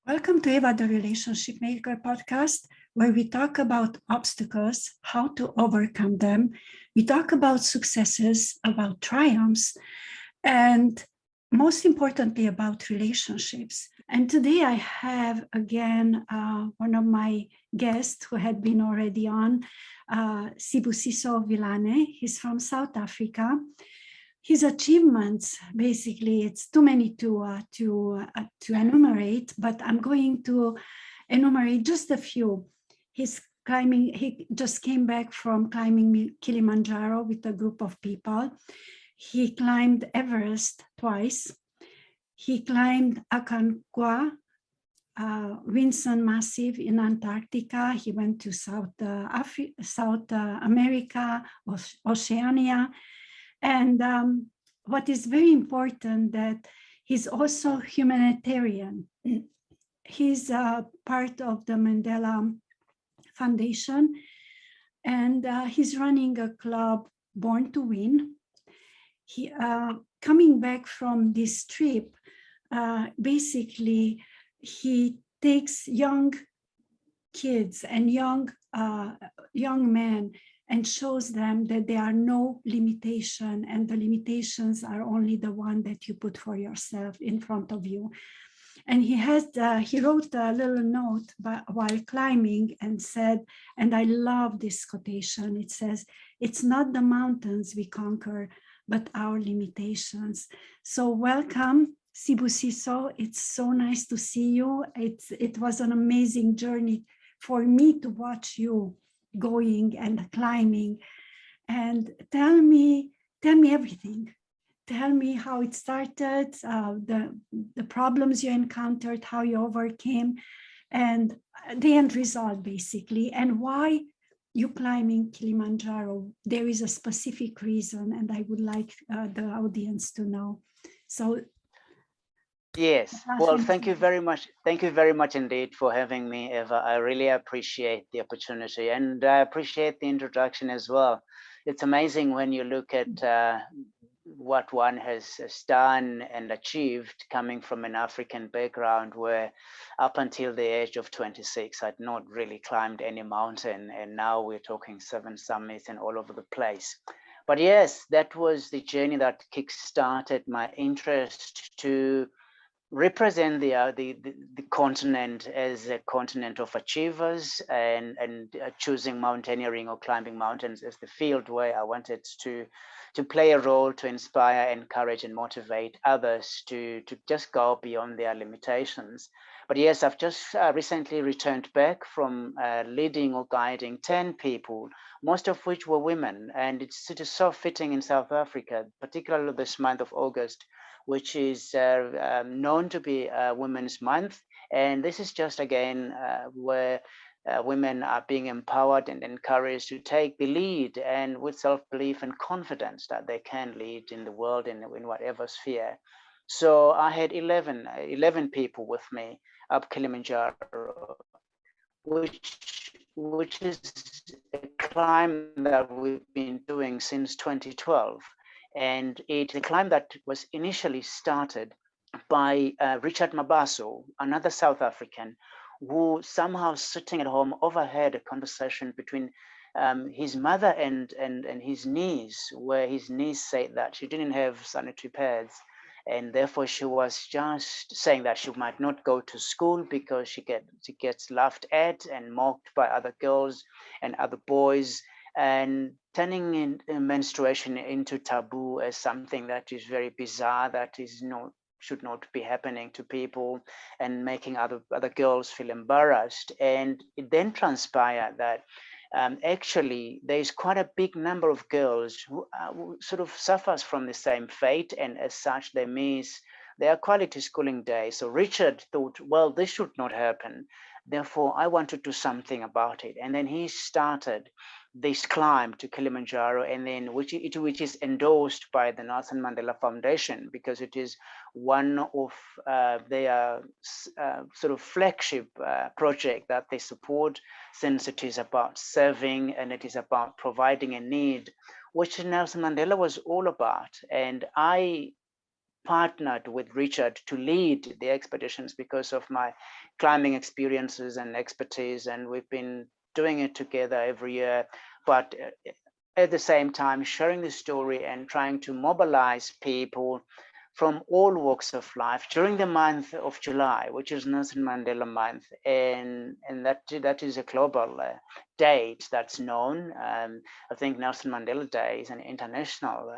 Welcome to Eva, the Relationship Maker podcast, where we talk about obstacles, how to overcome them. We talk about successes, about triumphs, and most importantly, about relationships. And today I have again one of my guests who had been already on, Sibusiso Vilane. He's from South Africa. His achievements, basically, it's too many to enumerate, but I'm going to enumerate just a few. He just came back from climbing Kilimanjaro with a group of people. He climbed Everest twice. He climbed Aconcagua, Vinson Massif in Antarctica. He went to South America, Oceania. And what is very important that he's also humanitarian. He's part of the Mandela Foundation, and he's running a club, Born to Win. He coming back from this trip, basically he takes young kids and young men and shows them that there are no limitation, and the limitations are only the one that you put for yourself in front of you. And he wrote a little note while climbing and said, and I love this quotation, it says, "It's not the mountains we conquer, but our limitations." So welcome, Sibusiso. It's so nice to see you. It was an amazing journey for me to watch you going and climbing. And tell me everything. Tell me how it started, the problems you encountered, how you overcame, and the end result, basically, and why you climbing Kilimanjaro. There is a specific reason, and I would like the audience to know. So yes, well, thank you very much. Thank you very much indeed for having me, Eva. I really appreciate the opportunity, and I appreciate the introduction as well. It's amazing when you look at what one has done and achieved coming from an African background, where up until the age of 26, I'd not really climbed any mountain, and now we're talking 7 summits and all over the place. But yes, that was the journey that kick-started my interest to represent the continent as a continent of achievers, and choosing mountaineering or climbing mountains as the field where I wanted to play a role, to inspire, encourage, and motivate others to just go beyond their limitations. But yes, I've just recently returned back from leading or guiding 10 people, most of which were women, and it is so fitting in South Africa, particularly this month of August, which is known to be Women's Month. And this is just again where women are being empowered and encouraged to take the lead, and with self-belief and confidence that they can lead in the world in whatever sphere. So I had 11 people with me up Kilimanjaro, which is a climb that we've been doing since 2012. And it's a climb that was initially started by Richard Mabaso, another South African, who somehow sitting at home overheard a conversation between his mother and his niece, where his niece said that she didn't have sanitary pads, and therefore she was just saying that she might not go to school because she gets laughed at and mocked by other girls and other boys, and turning in menstruation into taboo as something that is very bizarre, that should not be happening to people, and making other girls feel embarrassed. And it then transpired that actually there's quite a big number of girls who sort of suffers from the same fate, and as such they miss their quality schooling days. So Richard thought, well, this should not happen, therefore I want to do something about it. And then he started this climb to Kilimanjaro, and then which is endorsed by the Nelson Mandela Foundation, because it is one of their sort of flagship project that they support, since it is about serving and it is about providing a need, which Nelson Mandela was all about. And I partnered with Richard to lead the expeditions because of my climbing experiences and expertise, and we've been doing it together every year. But at the same time, sharing the story and trying to mobilize people from all walks of life during the month of July, which is Nelson Mandela month, and that is a global date that's known. I think Nelson Mandela Day is an international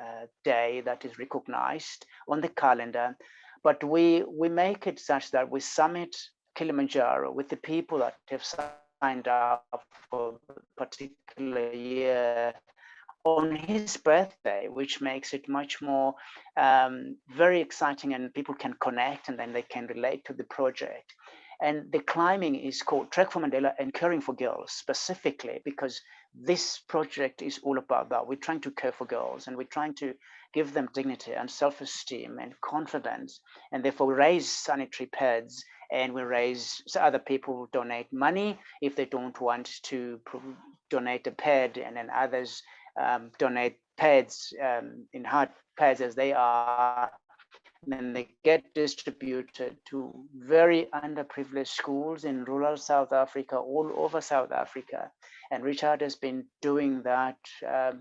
day that is recognized on the calendar, but we make it such that we summit Kilimanjaro with the people that have signed up for a particular year on his birthday, which makes it much more very exciting, and people can connect and then they can relate to the project. And the climbing is called Trek for Mandela and Caring for Girls specifically, because this project is all about that. We're trying to care for girls, and we're trying to give them dignity and self-esteem and confidence. And therefore we raise sanitary pads, and we raise, so other people donate money if they don't want to donate a pad, and then others donate pads in hard pads as they are. And then they get distributed to very underprivileged schools in rural South Africa, all over South Africa. And Richard has been doing that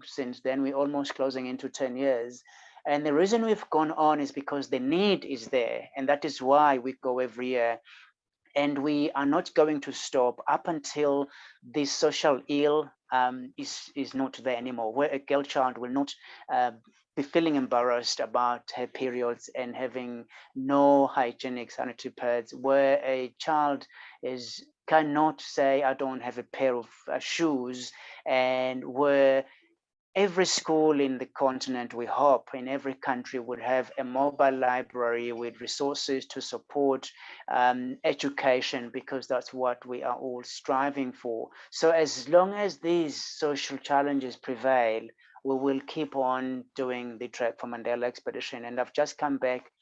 since then. We're almost closing into 10 years. And the reason we've gone on is because the need is there. And that is why we go every year. And we are not going to stop up until this social ill is not there anymore, where a girl child will not be feeling embarrassed about her periods and having no hygienic sanitary pads, where a child cannot say, I don't have a pair of shoes, and where every school in the continent, we hope, in every country would have a mobile library with resources to support education, because that's what we are all striving for. So as long as these social challenges prevail, we will keep on doing the Trek for Mandela expedition. And I've just come back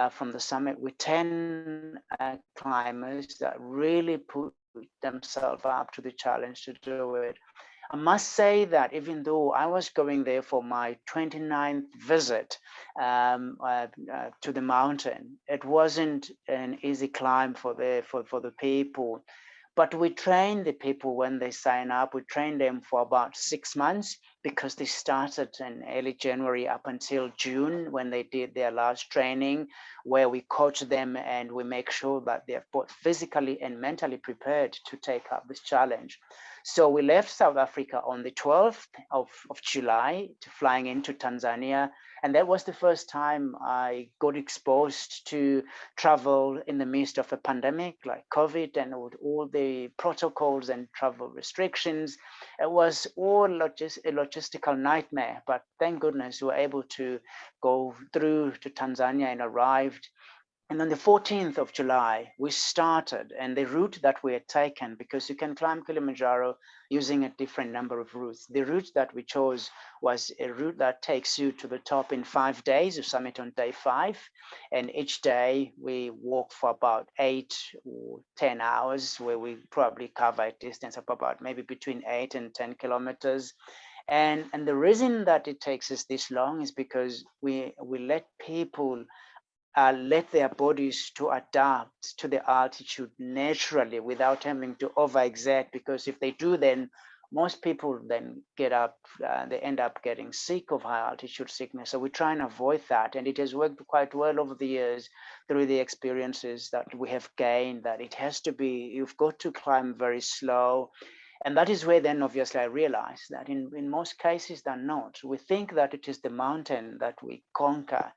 from the summit with 10 climbers that really put themselves up to the challenge to do it. I must say that even though I was going there for my 29th visit to the mountain, it wasn't an easy climb for the people. But we train the people when they sign up. We train them for about 6 months, because they started in early January up until June when they did their last training, where we coach them and we make sure that they're both physically and mentally prepared to take up this challenge. So we left South Africa on the 12th of July, flying into Tanzania. And that was the first time I got exposed to travel in the midst of a pandemic like COVID, and with all the protocols and travel restrictions. It was all a logistical nightmare, but thank goodness we were able to go through to Tanzania and arrived. And on the 14th of July, we started, and the route that we had taken, because you can climb Kilimanjaro using a different number of routes. The route that we chose was a route that takes you to the top in 5 days. You summit on day 5, and each day we walk for about 8 or 10 hours, where we probably cover a distance of about maybe between 8 and 10 kilometers. And the reason that it takes us this long is because we let people let their bodies to adapt to the altitude naturally without having to overexert, because if they do, then most people then they end up getting sick of high altitude sickness. So we try and avoid that, and it has worked quite well over the years through the experiences that we have gained, that it has to be, you've got to climb very slow. And that is where then obviously I realized that in most cases they're not. We think that it is the mountain that we conquer.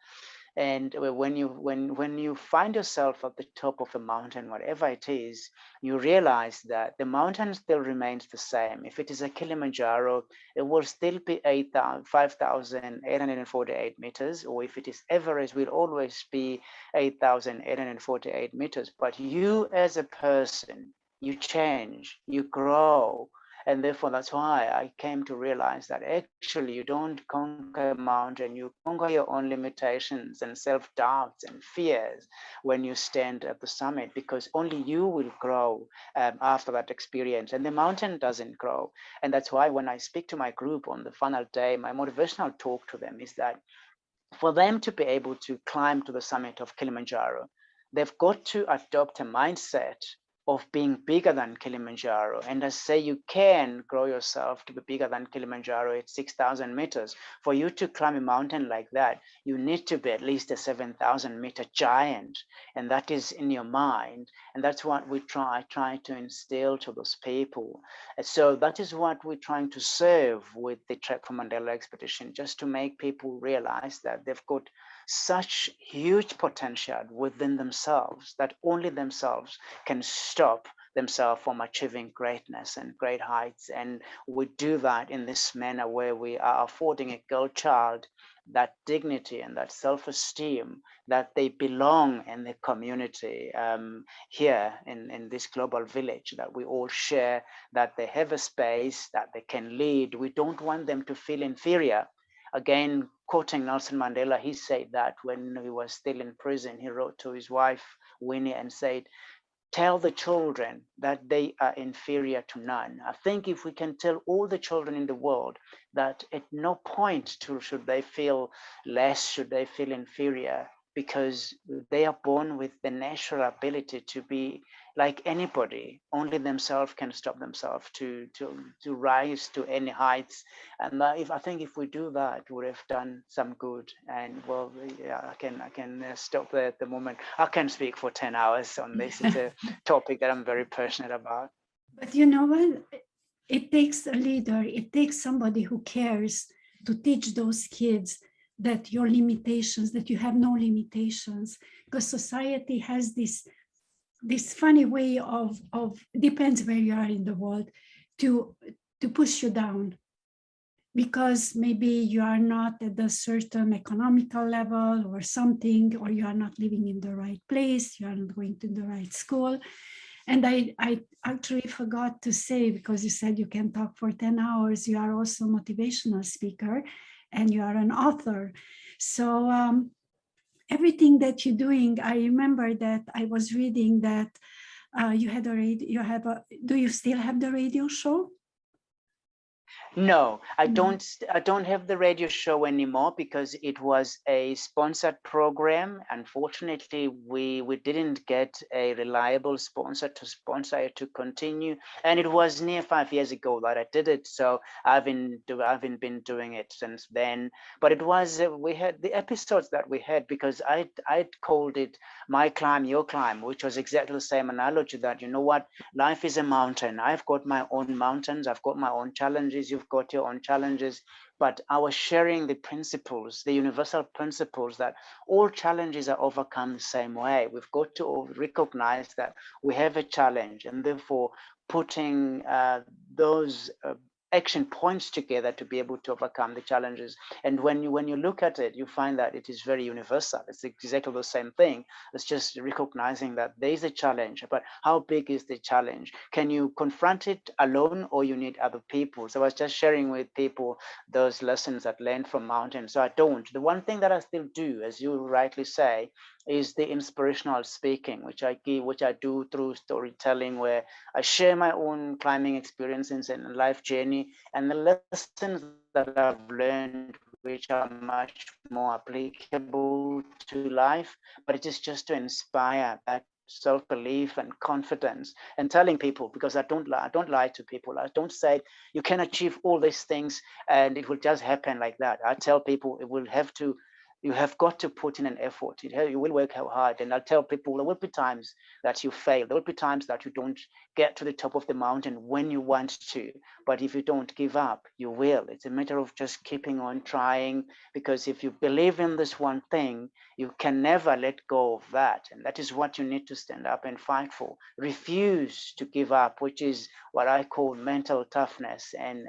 And when you find yourself at the top of a mountain, whatever it is, you realize that the mountain still remains the same. If it is a Kilimanjaro, it will still be 5,848 meters, or if it is Everest, will always be 8,848 meters. But you as a person, you change, you grow. And therefore, that's why I came to realize that actually you don't conquer a mountain, you conquer your own limitations and self-doubts and fears when you stand at the summit, because only you will grow after that experience, and the mountain doesn't grow. And that's why when I speak to my group on the final day, my motivational talk to them is that for them to be able to climb to the summit of Kilimanjaro, they've got to adopt a mindset of being bigger than Kilimanjaro. And I say you can grow yourself to be bigger than Kilimanjaro at 6,000 meters. For you to climb a mountain like that, you need to be at least a 7,000 meter giant. And that is in your mind. And that's what we try to instill to those people. And so that is what we're trying to serve with the Trek for Mandela expedition, just to make people realize that they've got such huge potential within themselves that only themselves can stop themselves from achieving greatness and great heights. And we do that in this manner where we are affording a girl child that dignity and that self-esteem that they belong in the community here in this global village that we all share, that they have a space that they can lead. We don't want them to feel inferior. Again, quoting Nelson Mandela, he said that when he was still in prison, he wrote to his wife, Winnie, and said, tell the children that they are inferior to none. I think if we can tell all the children in the world that at no point should they feel less, should they feel inferior, because they are born with the natural ability to be like anybody. Only themselves can stop themselves to rise to any heights. And I think if we do that, we would have done some good. And well, yeah, I can stop there at the moment. I can speak for 10 hours on this. It's a topic that I'm very passionate about. But you know what? It takes a leader. It takes somebody who cares to teach those kids that your limitations, that you have no limitations, because society has this funny way of depends where you are in the world, to push you down, because maybe you are not at a certain economical level or something, or you are not living in the right place, you are not going to the right school. And I actually forgot to say, because you said you can talk for 10 hours, you are also a motivational speaker and you are an author. So everything that you're doing, I remember that I was reading that you had do you still have the radio show? No, I don't have the radio show anymore because it was a sponsored program. Unfortunately, we didn't get a reliable sponsor to sponsor it to continue, and it was near 5 years ago that I did it. So I haven't been doing it since then. But it was we had the episodes that we had, because I'd called it My Climb, Your Climb, which was exactly the same analogy that, you know what, life is a mountain. I've got my own mountains. I've got my own challenges. You've got your own challenges, but I was sharing the principles, the universal principles that all challenges are overcome the same way. We've got to recognize that we have a challenge, and therefore putting those action points together to be able to overcome the challenges. And when you look at it, you find that it is very universal. It's exactly the same thing. It's just recognizing that there is a challenge, but how big is the challenge? Can you confront it alone, or you need other people? So I was just sharing with people those lessons that learned from mountains. So I don't. The one thing that I still do, as you rightly say, is the inspirational speaking, which I do through storytelling, where I share my own climbing experiences and life journey and the lessons that I've learned, which are much more applicable to life. But it is just to inspire that self-belief and confidence, and telling people, because I don't lie to people. I don't say you can achieve all these things and it will just happen like that. I tell people you have got to put in an effort. You will work hard. And I'll tell people there will be times that you fail. There will be times that you don't get to the top of the mountain when you want to. But if you don't give up, you will. It's a matter of just keeping on trying, because if you believe in this one thing, you can never let go of that. And that is what you need to stand up and fight for. Refuse to give up, which is what I call mental toughness and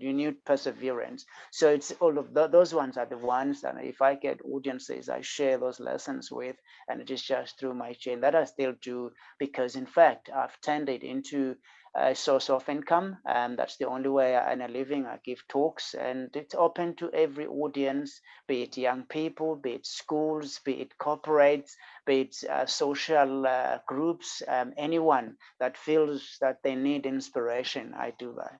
renewed perseverance. So it's all of those ones are the ones that if I get audiences, I share those lessons with, and it is just through my chain that I still do, because in fact, I've turned it into a source of income, and that's the only way I earn a living. I give talks, and it's open to every audience, be it young people, be it schools, be it corporates, be it social groups, anyone that feels that they need inspiration, I do that.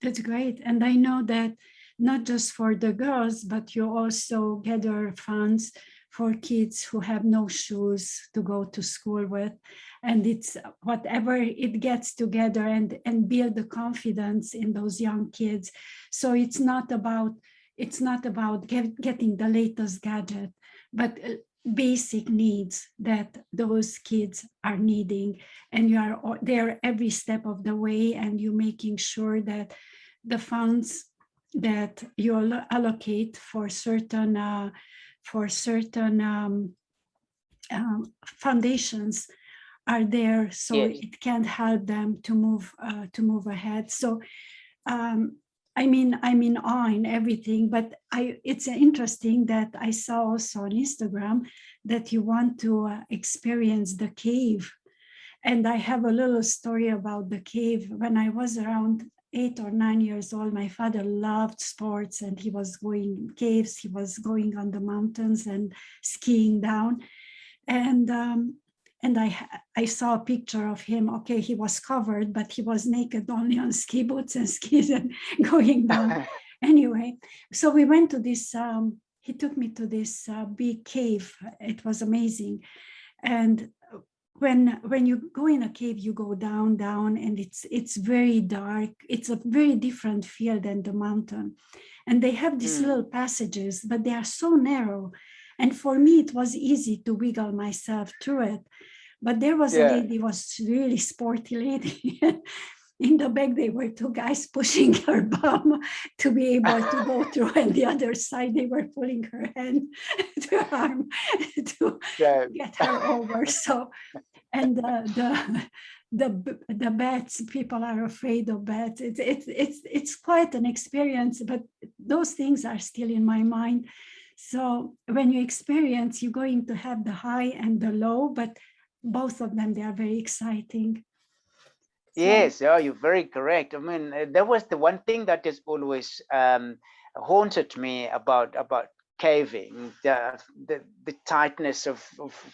That's great. And I know that not just for the girls, but you also gather funds for kids who have no shoes to go to school with. And it's whatever it gets together and build the confidence in those young kids. So it's not about getting the latest gadget, but basic needs that those kids are needing. And you are there every step of the way, and you're making sure that the funds that you allocate for certain foundations are there, so Yes. it can help them to move ahead. So I'm in awe in everything, but it's interesting that I saw also on Instagram that you want to experience the cave. And I have a little story about the cave. When I was around 8 or 9 years old, my father loved sports, and he was going in caves, he was going on the mountains and skiing down. And I saw a picture of him. Okay, he was covered, but he was naked only on ski boots and skis and going down. Anyway, so we went to this, he took me to this big cave. It was amazing. And when you go in a cave, you go down, and it's very dark. It's a very different feel than the mountain. And they have these little passages, but they are so narrow. And for me, it was easy to wiggle myself through it. But there was a lady, was really sporty lady. In the back, there were two guys pushing her bum to be able to go through, and the other side, they were pulling her hand to arm to get her over. So, and the bats, people are afraid of bats. It's quite an experience, but those things are still in my mind. So when you experience, you're going to have the high and the low, but both of them, they are very exciting. Yes, yeah, you're very correct. I mean, that was the one thing that has always haunted me about caving, the tightness of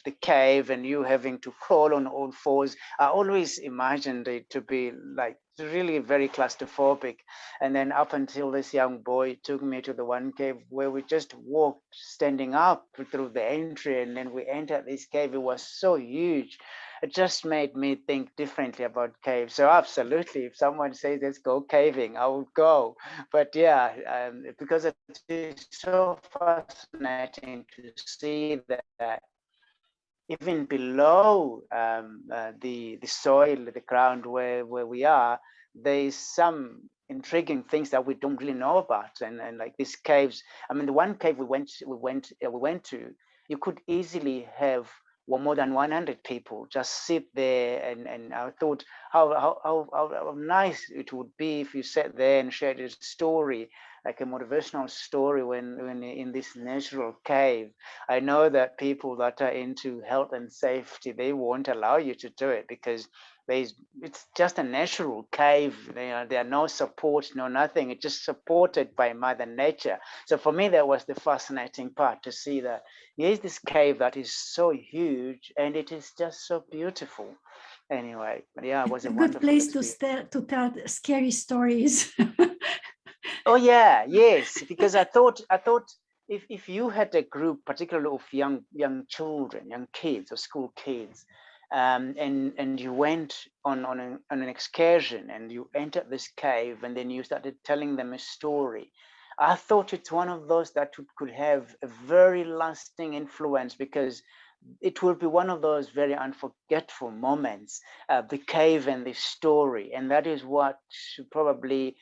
the cave, and you having to crawl on all fours. I always imagined it to be like really very claustrophobic. And then up until this young boy took me to the one cave where we just walked standing up through the entry, and then we entered this cave. It was so huge. It just made me think differently about caves. So absolutely, if someone says let's go caving, I would go. But yeah, because it is so fascinating to see that even below the soil, the ground where we are, there is some intriguing things that we don't really know about. And like these caves, I mean, the one cave we went to, you could easily have more than 100 people just sit there, and I thought how nice it would be if you sat there and shared a story, like a motivational story when in this natural cave. I know that people that are into health and safety, they won't allow you to do it because it's just a natural cave. There are no support, no nothing. It's just supported by Mother Nature. So for me, that was the fascinating part, to see that here's this cave that is so huge and it is just so beautiful. Anyway, but yeah, it was a good place to tell scary stories. Oh yeah, yes, because I thought if you had a group, particularly of young children, young kids or school kids, and you went on an excursion and you entered this cave and then you started telling them a story, I thought it's one of those that could have a very lasting influence, because it will be one of those very unforgettable moments, the cave and the story, and that is what should probably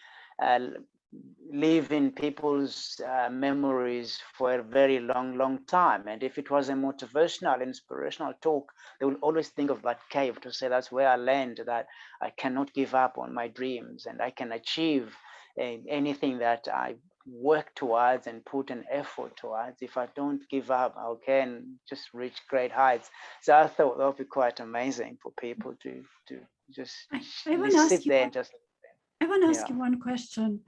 live in people's memories for a very long time. And if it was a motivational, inspirational talk, they will always think of that cave to say, that's where I learned that I cannot give up on my dreams, and I can achieve anything that I work towards and put an effort towards. If I don't give up, I can just reach great heights. So I thought that would be quite amazing for people to just sit there and just. I want to ask you one question.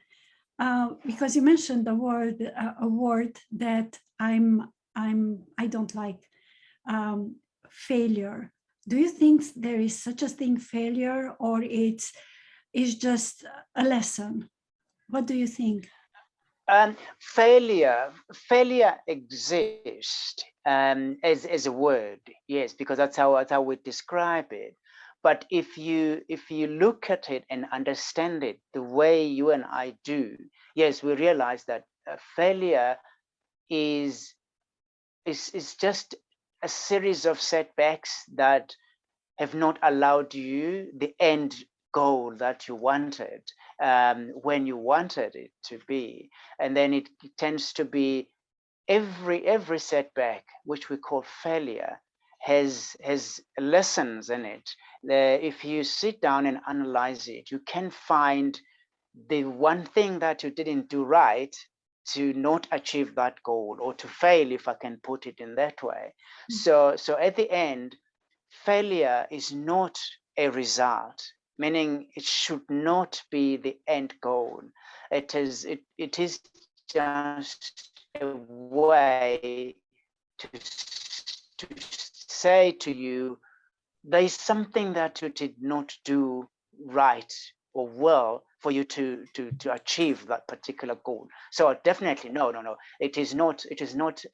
Because you mentioned the word, a word that I don't like, failure. Do you think there is such a thing, failure, or it's just a lesson? What do you think? Failure exists as a word, yes, because that's how we describe it. But if you look at it and understand it the way you and I do, yes, we realize that failure is just a series of setbacks that have not allowed you the end goal that you wanted when you wanted it to be. And then it tends to be every setback, which we call failure, has lessons in it. If you sit down and analyze it, you can find the one thing that you didn't do right to not achieve that goal, or to fail, if I can put it in that way. So at the end, failure is not a result, meaning it should not be the end goal. It is just a way to say to you, there is something that you did not do right or well for you to achieve that particular goal. So definitely no, it is not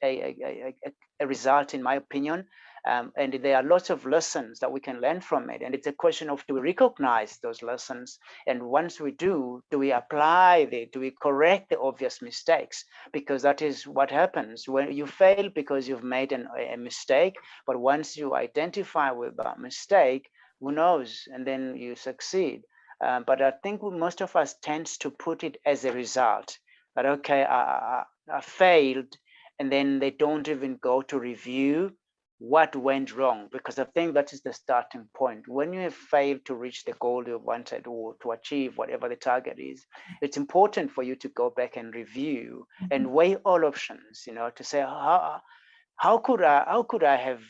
a result, in my opinion. And there are lots of lessons that we can learn from it, and it's a question of, do we recognize those lessons? And once we do we apply do we correct the obvious mistakes? Because that is what happens when you fail, because you've made a mistake. But once you identify with that mistake, who knows, and then you succeed. But I think most of us tends to put it as a result, that okay, I failed, and then they don't even go to review what went wrong, because I think that is the starting point. When you have failed to reach the goal you wanted, or to achieve whatever the target is, it's important for you to go back and review and weigh all options, to say, how could I have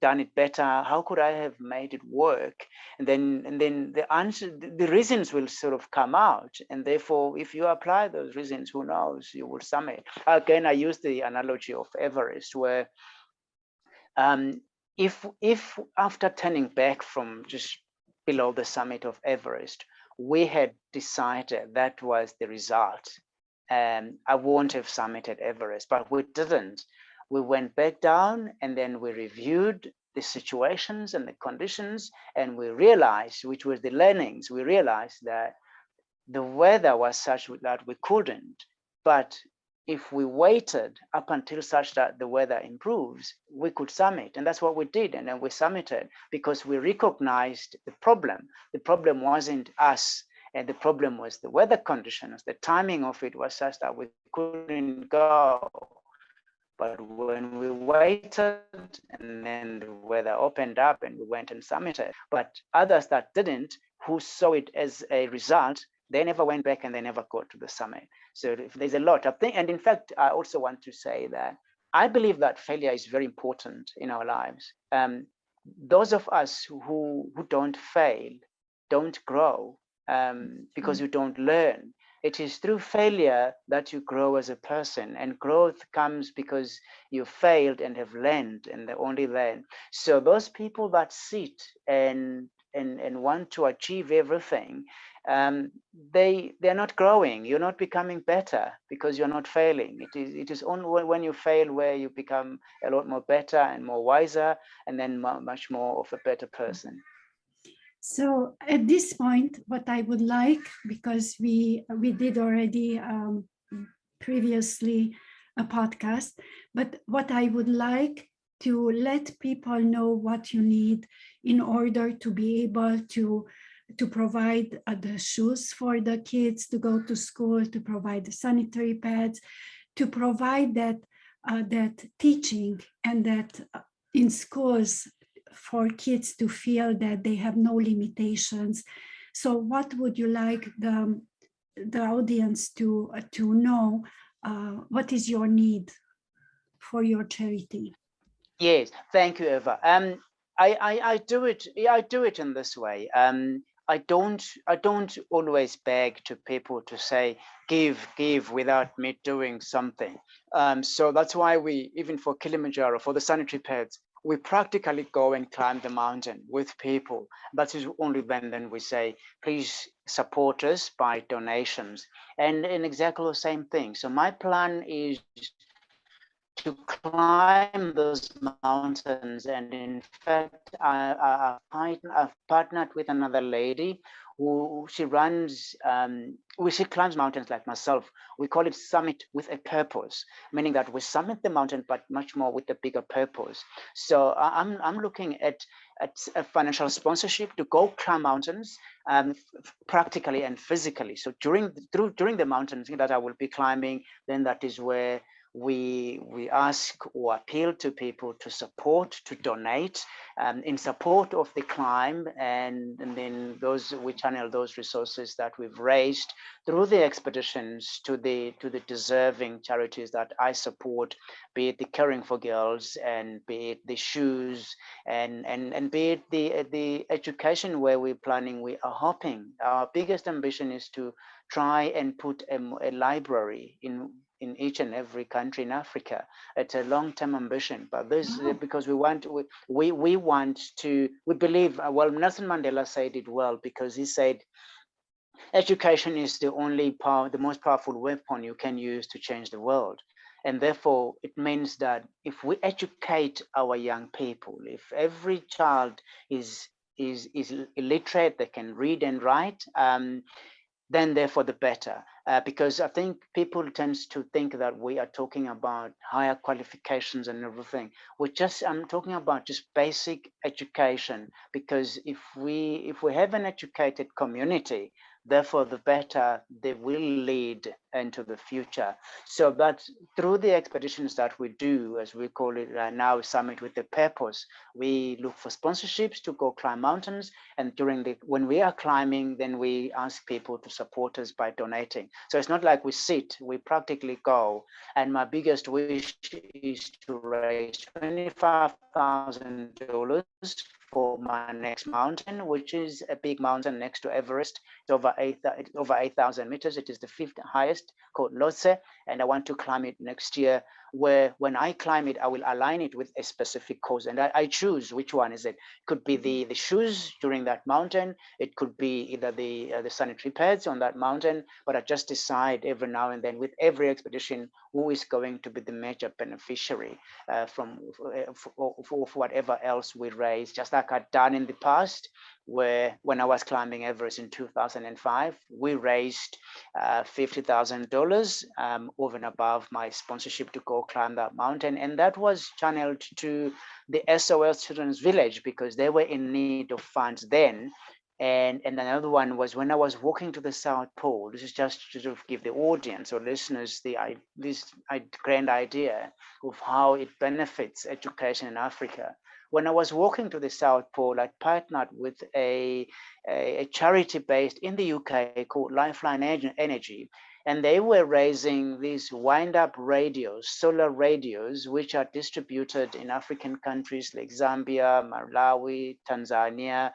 done it better? How could I have made it work? And then the answer, the reasons will sort of come out. And therefore, if you apply those reasons, who knows, you will summit. Again, I use the analogy of Everest, where if after turning back from just below the summit of Everest, we had decided that was the result, I won't have summited Everest, but we didn't. We went back down, and then we reviewed the situations and the conditions, and we realized, which was the learnings, we realized that the weather was such that we couldn't. But if we waited up until such that the weather improves, we could summit. And that's what we did. And then we summited, because we recognized the problem. The problem wasn't us, and the problem was the weather conditions. The timing of it was such that we couldn't go. But when we waited, and then the weather opened up, and we went and summited. But others that didn't, who saw it as a result, they never went back, and they never got to the summit. So there's a lot of things. And in fact, I also want to say that I believe that failure is very important in our lives. Those of us who don't fail don't grow, because you don't learn. It is through failure that you grow as a person, and growth comes because you failed and have learned, and they only learn. So those people that sit and want to achieve everything, they're not growing. You're not becoming better, because you're not failing. It is only when you fail where you become a lot more better and more wiser, and then much more of a better person. So at this point, what I would like, because we did already previously a podcast, but what I would like to let people know what you need in order to be able to provide the shoes for the kids to go to school, to provide the sanitary pads, to provide that teaching, and that in schools, for kids to feel that they have no limitations. So what would you like the audience to know? What is your need for your charity? Yes, thank you, Eva. I do it in this way. I don't always beg to people to say give without me doing something. So that's why we, even for Kilimanjaro, for the sanitary pads, we practically go and climb the mountain with people. That is only then we say, please support us by donations. And in exactly the same thing. So my plan is to climb those mountains. And in fact, I've partnered with another lady who she runs, she climbs mountains like myself. We call it Summit with a Purpose, meaning that we summit the mountain, but much more with a bigger purpose. So I'm looking at a financial sponsorship to go climb mountains, practically and physically. So during the mountains that I will be climbing, then that is where we ask or appeal to people to support, to donate in support of the climb, and then we channel those resources that we've raised through the expeditions to the deserving charities that I support, be it the Caring for Girls, and be it the shoes, and be it the education where we are hoping. Our biggest ambition is to try and put a library in each and every country in Africa. It's a long-term ambition, but this is because we believe, well, Nelson Mandela said it well, because he said, education is the most powerful weapon you can use to change the world. And therefore, it means that if we educate our young people, if every child is illiterate, they can read and write, then therefore the better. Because I think people tend to think that we are talking about higher qualifications and everything. I'm talking about just basic education, because if we have an educated community, therefore the better they will lead into the future. So that through the expeditions that we do, as we call it now, Summit with a Purpose, we look for sponsorships to go climb mountains, and when we are climbing, then we ask people to support us by donating. So it's not like we sit, we practically go. And my biggest wish is to raise $25,000 for my next mountain, which is a big mountain next to Everest. It's over 8,000 meters. It is the 5th highest, called Lhotse, and I want to climb it next year, where when I climb it, I will align it with a specific cause, and I choose which one is it. It could be the shoes during that mountain. It could be either the sanitary pads on that mountain, but I just decide every now and then with every expedition who is going to be the major beneficiary for whatever else we raise, just like I'd done in the past, where when I was climbing Everest in 2005, we raised $50,000 over and above my sponsorship to go climb that mountain. And that was channeled to the SOS Children's Village, because they were in need of funds then. And another one was when I was walking to the South Pole. This is just to sort of give the audience or listeners this grand idea of how it benefits education in Africa. When I was walking to the South Pole, I partnered with a charity based in the UK called Lifeline Energy. And they were raising these wind-up radios, solar radios, which are distributed in African countries like Zambia, Malawi, Tanzania,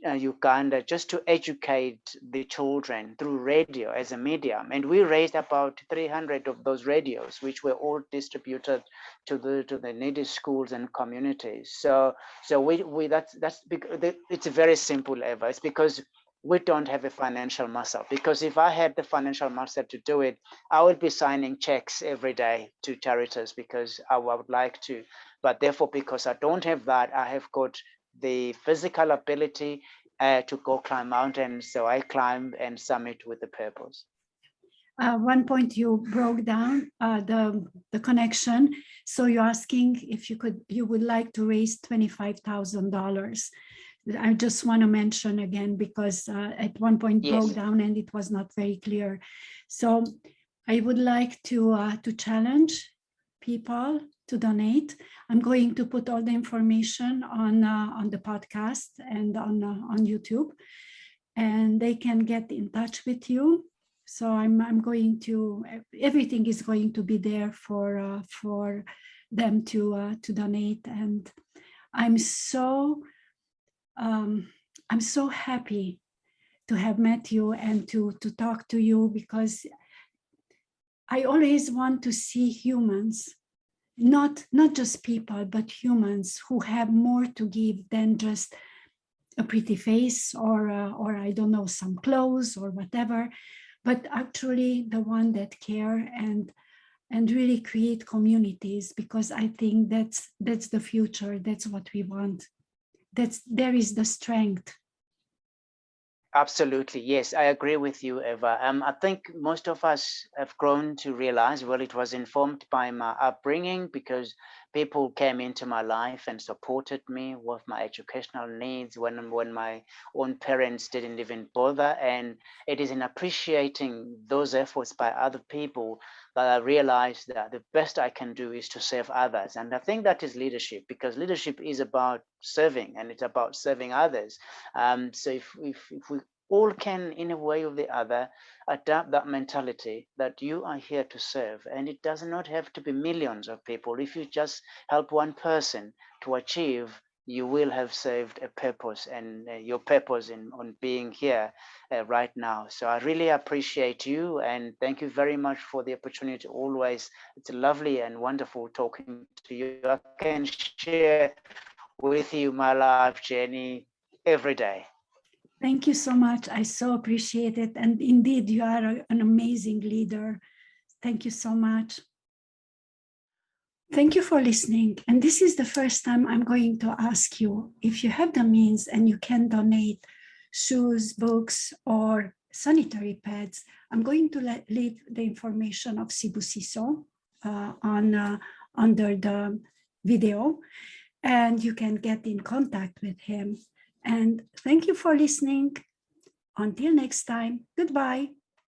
Uganda, just to educate the children through radio as a medium. And we raised about 300 of those radios, which were all distributed to the needy schools and communities. So it's very simple, Eva. It's because we don't have a financial muscle. Because if I had the financial muscle to do it, I would be signing checks every day to charities, because I would like to. But therefore, because I don't have that, I have got the physical ability to go climb mountains. So I climb and summit with a purpose. One point you broke down the connection. So you're asking if you would like to raise $25,000. I just want to mention again, because at one point broke down and it was not very clear. So I would like to challenge people to donate. I'm going to put all the information on the podcast and on YouTube, and they can get in touch with you. So I'm going to, everything is going to be there for them to donate. And I'm so happy to have met you and to talk to you, because I always want to see humans not just people, but humans who have more to give than just a pretty face or I don't know, some clothes or whatever, but actually the one that care and really create communities, because I think that's the future. That's what we want. There is the strength. Absolutely, yes, I agree with you, Eva. I think most of us have grown to realize, well, it was informed by my upbringing, because people came into my life and supported me with my educational needs when my own parents didn't even bother. And it is in appreciating those efforts by other people that I realized that the best I can do is to serve others. And I think that is leadership, because leadership is about serving, and it's about serving others. So if we all can, in a way or the other, adapt that mentality that you are here to serve, and it does not have to be millions of people. If you just help one person to achieve, you will have served a purpose, and your purpose on being here right now. So I really appreciate you, and thank you very much for the opportunity. Always, it's lovely and wonderful talking to you. I can share with you my life journey every day. Thank you so much. I so appreciate it. And indeed, you are an amazing leader. Thank you so much. Thank you for listening. And this is the first time I'm going to ask you, if you have the means and you can donate shoes, books, or sanitary pads, I'm going to leave the information of Sibusiso under the video, and you can get in contact with him. And thank you for listening. Until next time, goodbye.